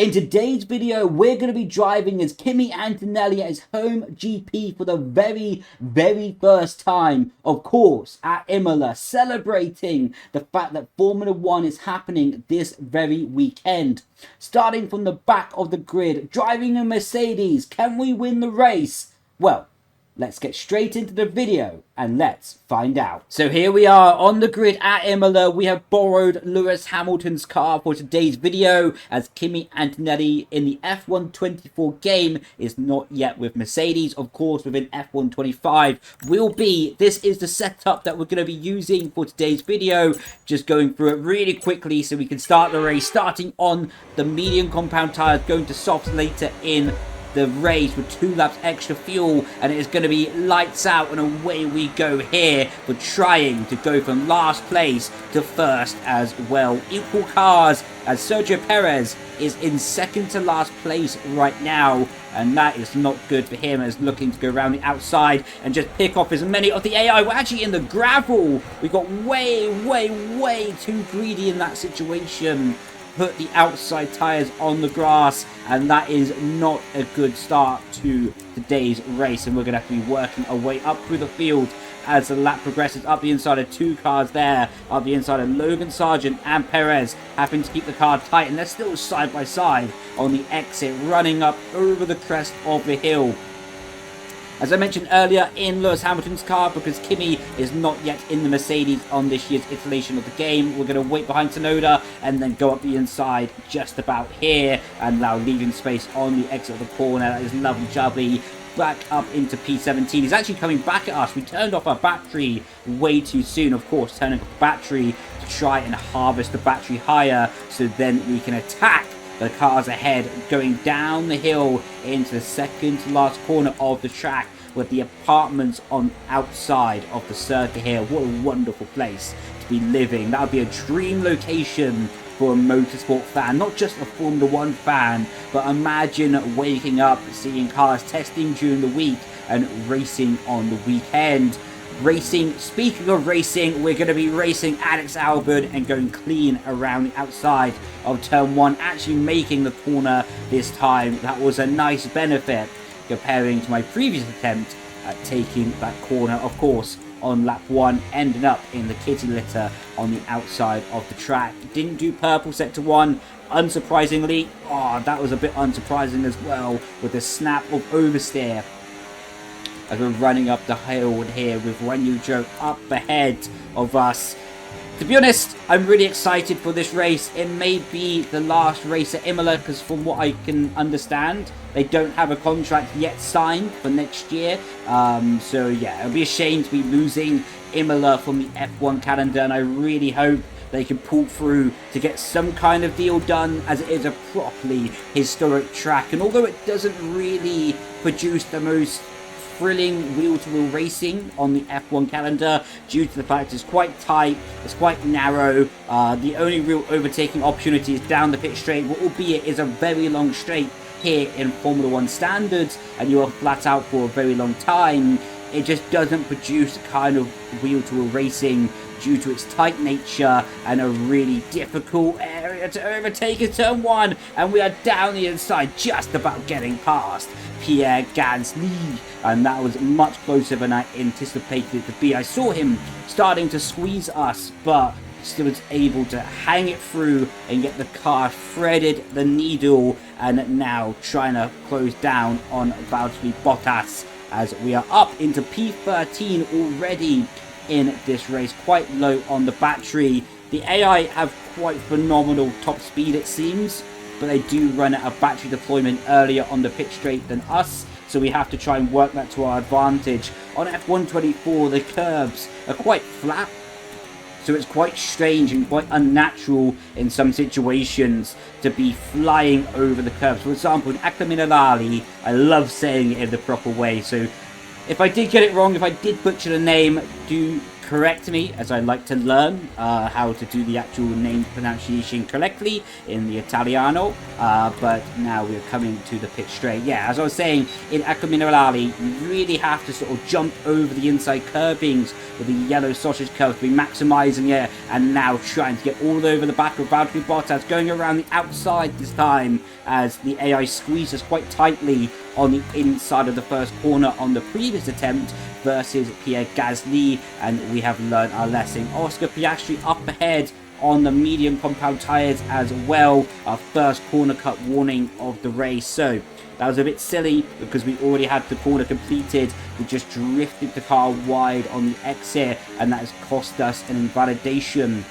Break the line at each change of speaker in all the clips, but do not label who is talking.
In today's video, we're going to be driving as Kimi Antonelli at his home GP for the very first time, of course, at Imola, celebrating the fact that Formula 1 is happening this very weekend. Starting from the back of the grid, driving a Mercedes, can we win the race? Well, let's get straight into the video and let's find out. So here we are on the grid at Imola. We have borrowed Lewis Hamilton's car for today's video, as Kimi Antonelli in the F124 game is not yet with Mercedes. Of course, within F125 will be. This is the setup that we're going to be using for today's video. Just going through it really quickly so we can start the race. Starting on the medium compound tyres, going to softs later in the race with 2 laps extra fuel, and it is going to be lights out and away we go here. We're trying to go from last place to first as well. Equal cars, as Sergio Perez is in second to last place right now, and that is not good for him, as looking to go around the outside and just pick off as many of the AI. We're actually in the gravel. We got way too greedy in that situation. Put the outside tyres on the grass, and that is not a good start to today's race, and we're going to have to be working our way up through the field as the lap progresses. Up the inside of 2 cars there, up the inside of Logan Sargent and Perez, having to keep the car tight, and they're still side by side on the exit, running up over the crest of the hill. As I mentioned earlier, in Lewis Hamilton's car, because Kimi is not yet in the Mercedes on this year's iteration of the game, we're going to wait behind Tsunoda and then go up the inside just about here, and now leaving space on the exit of the corner. That is lovely jubbly. Back up into P17. He's actually coming back at us. We turned off our battery way too soon. Of course, turning off the battery to try and harvest the battery higher, so then we can attack the cars ahead, going down the hill into the second to last corner of the track, with the apartments on outside of the circuit here. What a wonderful place to be living. That would be a dream location for a motorsport fan, not just a Formula 1 fan, but imagine waking up, seeing cars testing during the week and racing on the weekend. Racing, speaking of racing, we're going to be racing Alex Albon and going clean around the outside of turn 1, actually making the corner this time. That was a nice benefit comparing to my previous attempt at taking that corner. Of course, on lap 1, ending up in the kitty litter on the outside of the track. Didn't do purple sector 1, unsurprisingly. That was a bit unsurprising as well, with the snap of oversteer as we're running up the hill here with Wenyu Zhou up ahead of us. To be honest, I'm really excited for this race. It may be the last race at Imola, because from what I can understand, they don't have a contract yet signed for next year. So yeah, it'll be a shame to be losing Imola from the F1 calendar, and I really hope they can pull through to get some kind of deal done, as it is a properly historic track. And although it doesn't really produce the most thrilling wheel-to-wheel racing on the F1 calendar, due to the fact it's quite tight, it's quite narrow. The only real overtaking opportunity is down the pit straight, albeit is a very long straight here in Formula 1 standards, and you are flat out for a very long time. It just doesn't produce the kind of wheel-to-wheel racing due to its tight nature and a really difficult area to overtake in turn 1, and we are down the inside, just about getting past Pierre Gasly, and that was much closer than I anticipated it to be. I saw him starting to squeeze us, but still was able to hang it through and get the car threaded the needle, and now trying to close down on Valtteri Bottas, as we are up into P13 already in this race, quite low on the battery. The AI have quite phenomenal top speed, it seems, but they do run out of battery deployment earlier on the pit straight than us, so we have to try and work that to our advantage. On F124, the curbs are quite flat, so it's quite strange and quite unnatural in some situations to be flying over the curbs. For example, in Akaminerali, I love saying it in the proper way, so if I did get it wrong, if I did butcher the name, do correct me, as I like to learn how to do the actual name pronunciation correctly in the Italiano, but now we're coming to the pit straight. Yeah, as I was saying, in Aquaminerale, you really have to sort of jump over the inside curbings with the yellow sausage curves, be maximizing it, and now trying to get all over the back of Valtteri Bottas, going around the outside this time, as the AI squeezes quite tightly on the inside of the first corner on the previous attempt versus Pierre Gasly, and we have learned our lesson. Oscar Piastri up ahead on the medium compound tyres as well, our first corner cut warning of the race. So that was a bit silly because we already had the corner completed. We just drifted the car wide on the exit, and that has cost us an invalidation.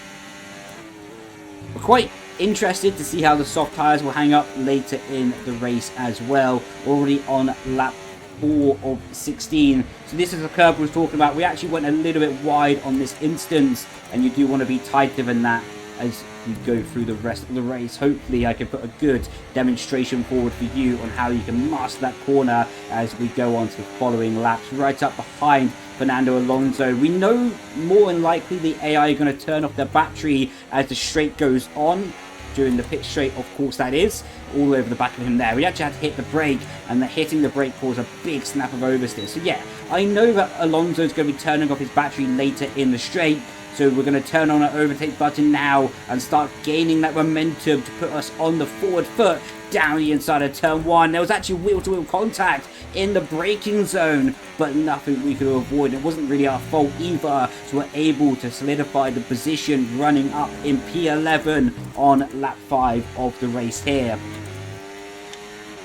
We're quite interested to see how the soft tyres will hang up later in the race as well. Already on lap 4 of 16. So this is the curve we were talking about. We actually went a little bit wide on this instance, and you do want to be tighter than that as we go through the rest of the race. Hopefully I can put a good demonstration forward for you on how you can master that corner as we go on to the following laps. Right up behind Fernando Alonso. We know more than likely the AI are going to turn off their battery as the straight goes on. During the pit straight, of course, that is all over the back of him there. We actually had to hit the brake, and hitting the brake caused a big snap of oversteer. So yeah, I know that Alonso's going to be turning off his battery later in the straight, so we're going to turn on our overtake button now and start gaining that momentum to put us on the forward foot down the inside of turn 1. There was actually wheel-to-wheel contact in the braking zone, but nothing we could avoid. It wasn't really our fault either, so we're able to solidify the position running up in P11 on lap 5 of the race here.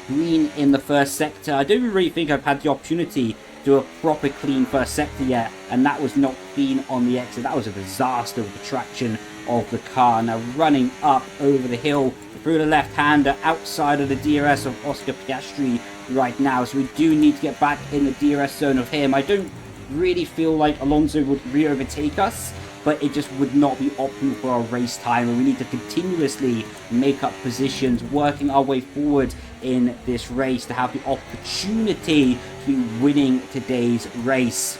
Green in the first sector. I don't really think I've had the opportunity to do a proper clean first sector yet, and that was not clean on the exit. That was a disaster of the traction of the car. Now running up over the hill through the left-hander outside of the DRS of Oscar Piastri right now, so we do need to get back in the DRS zone of him. I don't really feel like Alonso would re-overtake us, but it just would not be optimal for our race time, and we need to continuously make up positions, working our way forward in this race to have the opportunity to be winning today's race.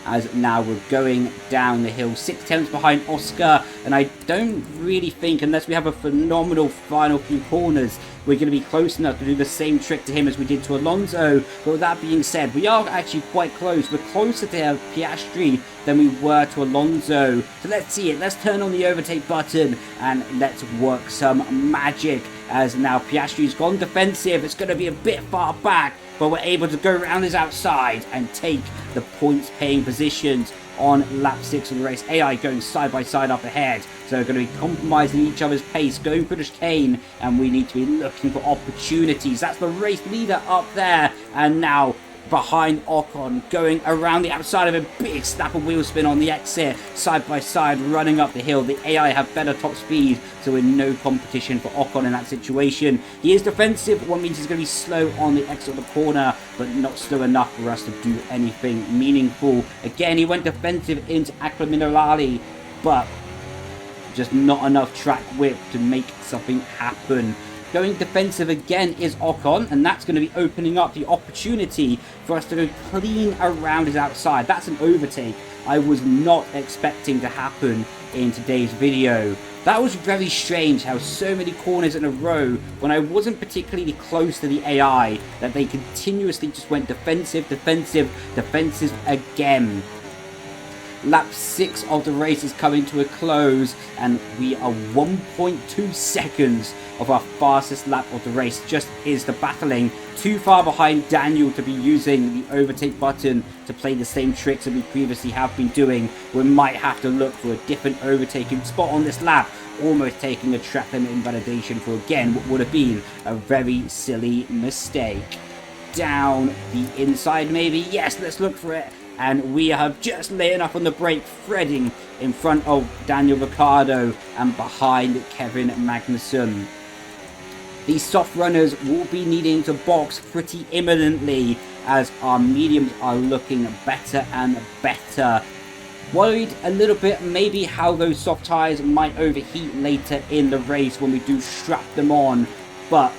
As now we're going down the hill, 6 tenths behind Oscar, and I don't really think, unless we have a phenomenal final few corners, we're going to be close enough to do the same trick to him as we did to Alonso. But with that being said, we are actually quite close. We're closer to Piastri than we were to Alonso. So let's see it. Let's turn on the overtake button and let's work some magic. As now Piastri's gone defensive. It's going to be a bit far back, but we're able to go around his outside and take the points paying positions on lap 6 of the race. AI going side by side up ahead, so we're going to be compromising each other's pace, going for the chicane, and we need to be looking for opportunities. That's the race leader up there, and now behind Ocon, going around the outside of a big snap and wheel spin on the exit, side by side, running up the hill. The AI have better top speed, so we're no competition for Ocon in that situation. He is defensive, what means he's going to be slow on the exit of the corner, but not slow enough for us to do anything meaningful. Again, he went defensive into Aquaminerale, but just not enough track width to make something happen. Going defensive again is Ocon, and that's going to be opening up the opportunity for us to go clean around his outside. That's an overtake I was not expecting to happen in today's video. That was very strange how so many corners in a row, when I wasn't particularly close to the AI, that they continuously just went defensive, defensive, defensive again. Lap 6 of the race is coming to a close, and we are 1.2 seconds of our fastest lap of the race. Just is the battling too far behind Daniel to be using the overtake button to play the same tricks that we previously have been doing. We might have to look for a different overtaking spot on this lap, almost taking a track limit invalidation for again what would have been a very silly mistake. Down the inside maybe, yes, let's look for it. And we have just laying up on the brake, threading in front of Daniel Ricciardo and behind Kevin Magnussen. These soft runners will be needing to box pretty imminently as our mediums are looking better and better. Worried a little bit maybe how those soft tyres might overheat later in the race when we do strap them on, but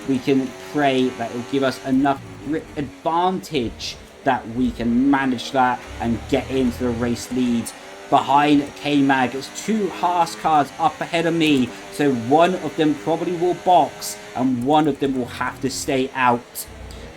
we can pray that it will give us enough grip advantage that we can manage that and get into the race lead. Behind K-Mag, it's 2 Haas cars up ahead of me, so one of them probably will box and one of them will have to stay out.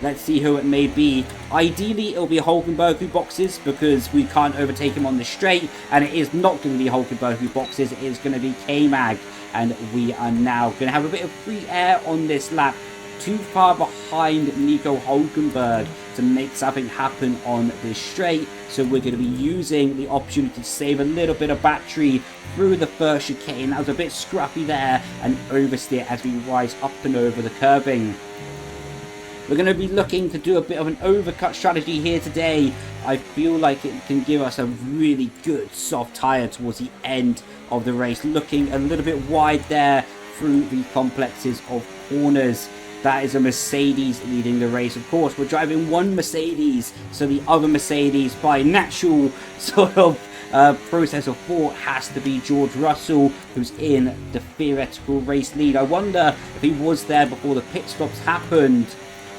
Let's see who it may be. Ideally, it'll be Hulkenberg who boxes because we can't overtake him on the straight, and it is not going to be Hulkenberg who boxes, it is going to be K-Mag, and we are now going to have a bit of free air on this lap. Too far behind Nico Hulkenberg to make something happen on this straight, so we're going to be using the opportunity to save a little bit of battery through the first chicane. That was a bit scrappy there, and oversteer as we rise up and over the curbing. We're going to be looking to do a bit of an overcut strategy here today. I feel like it can give us a really good soft tyre towards the end of the race, looking a little bit wide there through the complexes of corners. That is a Mercedes leading the race. Of course, we're driving one Mercedes, so the other Mercedes, by natural sort of process of thought, has to be George Russell, who's in the theoretical race lead. I wonder if he was there before the pit stops happened.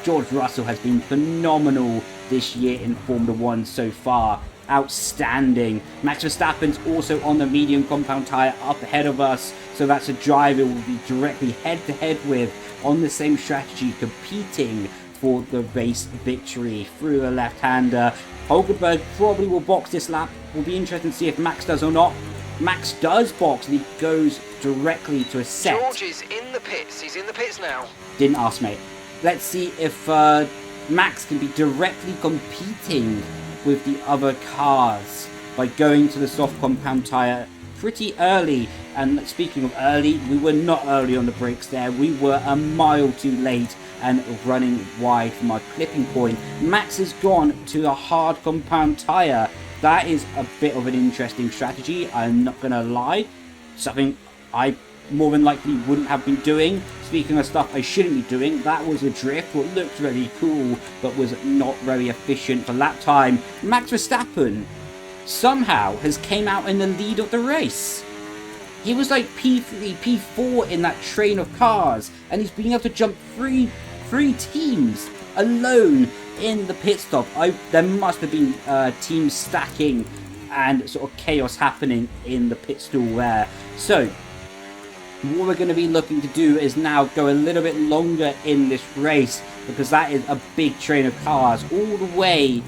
George Russell has been phenomenal this year in Formula 1 so far. Outstanding. Max Verstappen's also on the medium compound tyre up ahead of us, so that's a driver we'll be directly head-to-head with on the same strategy, competing for the race victory through the left-hander. Hulkenberg probably will box this lap. Will be interesting to see if Max does or not. Max does box and he goes directly to a set.
George is in the pits. He's in the pits now.
Didn't ask, mate. Let's see if Max can be directly competing with the other cars by going to the soft compound tyre pretty early. And speaking of early, we were not early on the brakes there. We were a mile too late and running wide from our clipping point. Max has gone to the hard compound tyre. That is a bit of an interesting strategy, I'm not going to lie. Something I more than likely wouldn't have been doing. Speaking of stuff I shouldn't be doing, that was a drift, what looked really cool, but was not very efficient for lap time. Max Verstappen somehow has came out in the lead of the race. He was like P3, P4 in that train of cars, and he's been able to jump three teams alone in the pit stop. There must have been teams stacking and sort of chaos happening in the pit stall there. So what we're going to be looking to do is now go a little bit longer in this race, because that is a big train of cars all the way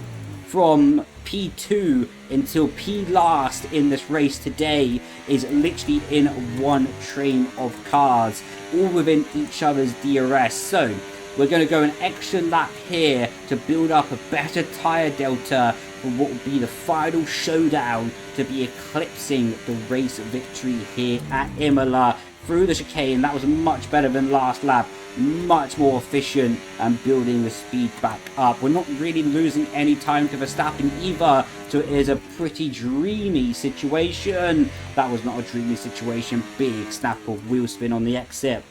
from P2 until P last in this race today is literally in one train of cars, all within each other's DRS. So we're going to go an extra lap here to build up a better tyre delta for what will be the final showdown to be eclipsing the race victory here at Imola through the chicane. That was much better than last lap, much more efficient and building the speed back up. We're not really losing any time to Verstappen either, so it is a pretty dreamy situation. That was not a dreamy situation. Big snap of wheel spin on the exit.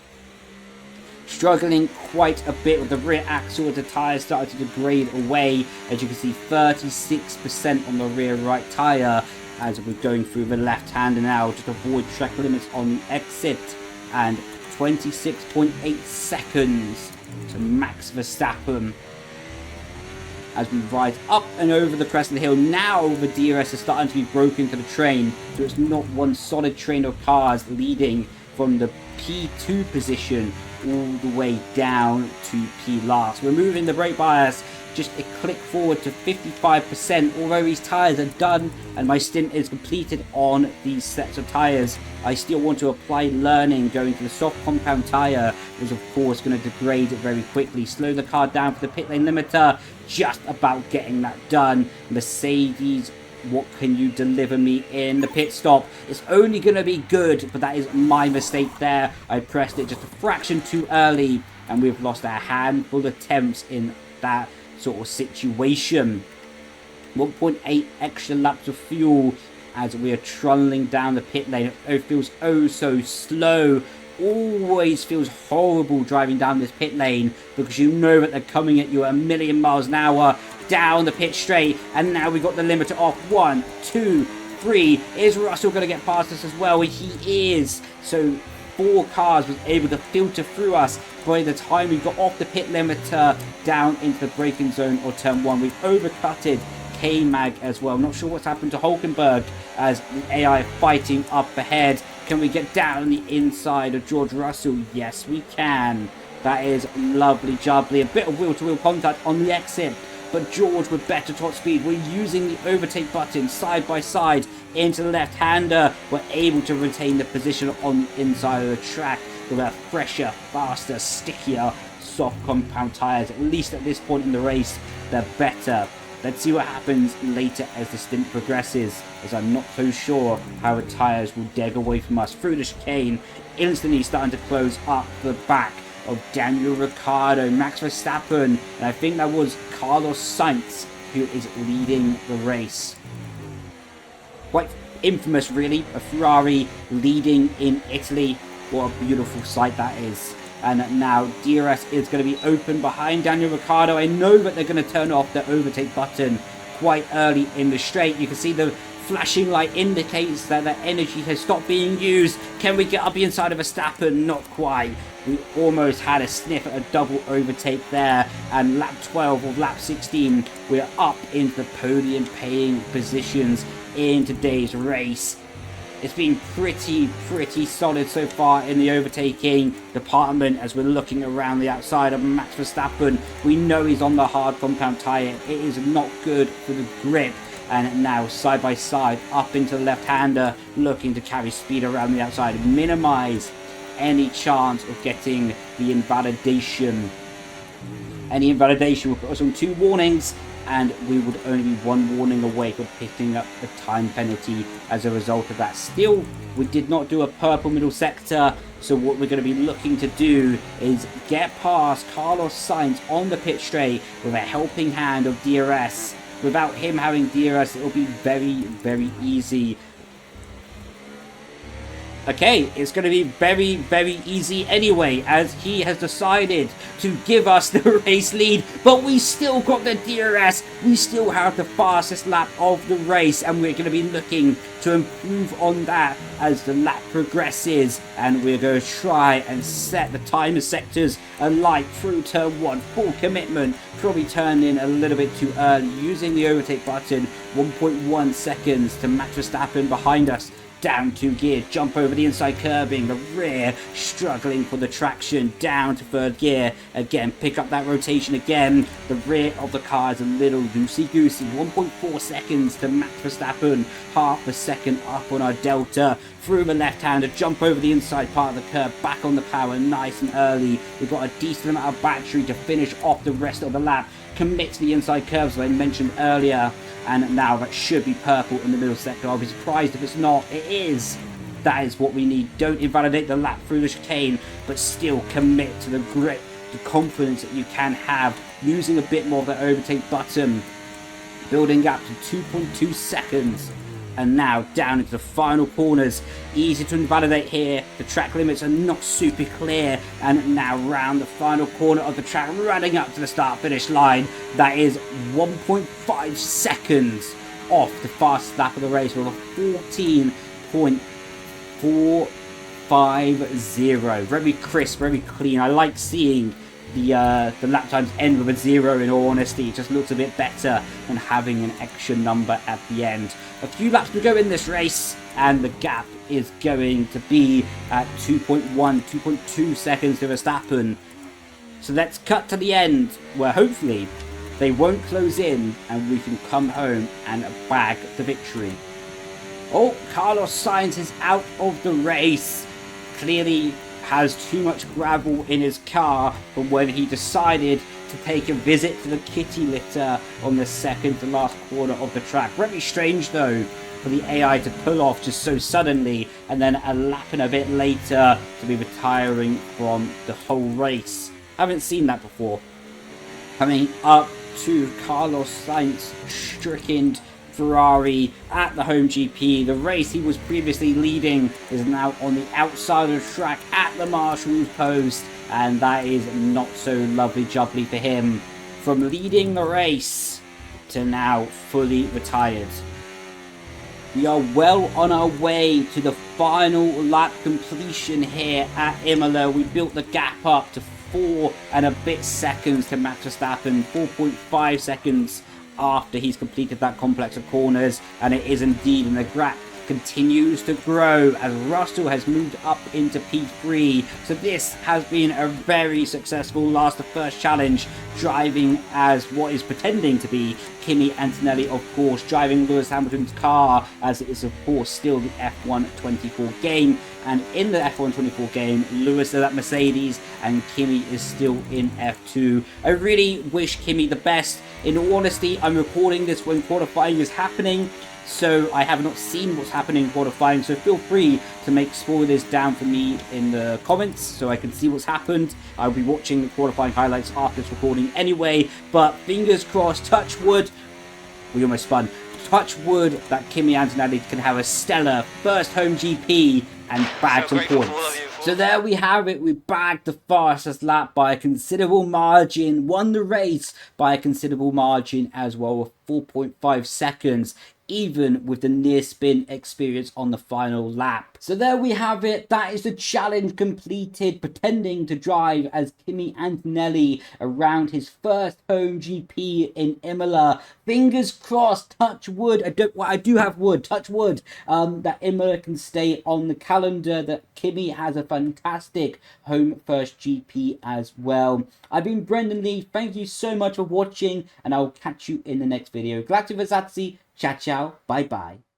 Struggling quite a bit with the rear axle as the tyres started to degrade away. As you can see, 36% on the rear right tyre as we're going through the left hander now, just avoid track limits on the exit, and 26.8 seconds to Max Verstappen as we ride up and over the crest of the hill. Now the DRS is starting to be broken to the train, so it's not one solid train of cars leading from the P2 position all the way down to P last. We're moving the brake bias just a click forward to 55%. Although these tyres are done and my stint is completed on these sets of tyres, I still want to apply learning going to the soft compound tyre, which of course going to degrade it very quickly. Slow the car down for the pit lane limiter, just about getting that done. Mercedes, what can you deliver me in the pit stop? It's only going to be good, but that is my mistake there. I pressed it just a fraction too early, and we've lost a handful of attempts in that sort of situation. 1.8 extra laps of fuel as we are trundling down the pit lane. It feels oh so slow. Always feels horrible driving down this pit lane, because you know that they're coming at you at 1,000,000 miles an hour down the pit straight. And now we've got the limiter off. 1, 2, 3. Is Russell going to get past us as well? He is. So 4 cars was able to filter through us by the time we got off the pit limiter down into the braking zone or turn 1. We've overcutted K-Mag as well. Not sure what's happened to Hulkenberg as the AI fighting up ahead. Can we get down the inside of George Russell? Yes, we can. That is lovely jubbly. A bit of wheel-to-wheel contact on the exit, but George with better top speed. We're using the overtake button side by side into the left-hander. We're able to retain the position on the inside of the track with our fresher, faster, stickier, soft compound tyres. At least at this point in the race, they're better. Let's see what happens later as the stint progresses, as I'm not so sure how the tyres will dig away from us. Through the chicane, instantly starting to close up the back of Daniel Ricciardo, Max Verstappen, and I think that was Carlos Sainz who is leading the race. Quite infamous, really, a Ferrari leading in Italy. What a beautiful sight that is. And now DRS is going to be open behind Daniel Ricciardo. I know that they're going to turn off the overtake button quite early in the straight. You can see the flashing light indicates that the energy has stopped being used. Can we get up the inside of Verstappen? Not quite. We almost had a sniff at a double overtake there. And lap 12 of lap 16, we're up into the podium paying positions in today's race. It's been pretty solid so far in the overtaking department as we're looking around the outside of Max Verstappen. We know he's on the hard compound tyre. It is not good for the grip. And now side by side up into the left-hander, looking to carry speed around the outside, minimize any chance of getting the invalidation. Any invalidation will put us on 2 warnings, and we would only be 1 warning away from picking up a time penalty as a result of that. Still, we did not do a purple middle sector, so what we're going to be looking to do is get past Carlos Sainz on the pit straight with a helping hand of DRS. Without him having DRS, it will be very easy. Okay, it's going to be very easy anyway, as he has decided to give us the race lead, but we still got the DRS. We still have the fastest lap of the race, and we're going to be looking to improve on that as the lap progresses, and we're going to try and set the timer sectors alight through turn 1. Full commitment, probably turned in a little bit too early, using the overtake button. 1.1 seconds to Max Verstappen behind us. Down 2 gear, jump over the inside curbing, the rear struggling for the traction, down to 3rd gear, again pick up that rotation again. The rear of the car is a little loosey-goosey. 1.4 seconds to Max Verstappen, half a second up on our delta. Through the left-hander, jump over the inside part of the curb, back on the power nice and early. We've got a decent amount of battery to finish off the rest of the lap. Commit to the inside curves, as I mentioned earlier, and now that should be purple in the middle sector. I'll be surprised if it's not. It is. That is what we need. Don't invalidate the lap through the chicane, but still commit to the grip, the confidence that you can have, using a bit more of the overtake button, building up to 2.2 seconds. And now down into the final corners. Easy to invalidate here. The track limits are not super clear. And now round the final corner of the track, running up to the start finish line. That is 1.5 seconds off the fastest lap of the race with a 14.450. Very crisp, very clean. I like seeing the lap times end with a 0, in all honesty. It just looks a bit better than having an extra number at the end. A few laps to go in this race, and the gap is going to be at 2.2 seconds to Verstappen. So let's cut to the end, where hopefully they won't close in and we can come home and bag the victory. Oh, Carlos Sainz is out of the race. Clearly has too much gravel in his car from when he decided to take a visit to the kitty litter on the second to last corner of the track. Very strange though for the AI to pull off just so suddenly, and then a lap and a bit later to be retiring from the whole race. Haven't seen that before. Coming up to Carlos Sainz stricken Ferrari at the home GP. The race he was previously leading is now on the outside of the track at the marshal's post, and that is not so lovely jubbly for him. From leading the race to now fully retired. We are well on our way to the final lap completion here at Imola. We built the gap up to 4 and a bit seconds to Max Verstappen, 4.5 seconds after he's completed that complex of corners, and it is indeed, and the gap continues to grow as Russell has moved up into P3. So this has been a very successful last to first challenge, driving as what is pretending to be Kimi Antonelli, of course, driving Lewis Hamilton's car, as it is of course still the F1 24 game. And in the F1 24 game, Lewis is at Mercedes and Kimi is still in F2. I really wish Kimi the best. In all honesty, I'm recording this when qualifying is happening, so I have not seen what's happening in qualifying, so feel free to make spoilers down for me in the comments so I can see what's happened. I'll be watching the qualifying highlights after this recording anyway, but fingers crossed, touch wood, we almost spun, touch wood that Kimi Antonelli can have a stellar first home GP and bag some points. So there we have it, we bagged the fastest lap by a considerable margin, won the race by a considerable margin as well, with 4.5 seconds, even with the near spin experience on the final lap. So there we have it, that is the challenge completed, pretending to drive as Kimi Antonelli around his first home GP in Imola. Fingers crossed, touch wood, I do have wood, touch wood, that Imola can stay on the calendar, that Kimi has a fantastic home first GP as well. I've been Brendon Leigh, thank you so much for watching, and I will catch you in the next video. Grazie Versazzi, ciao ciao, bye bye.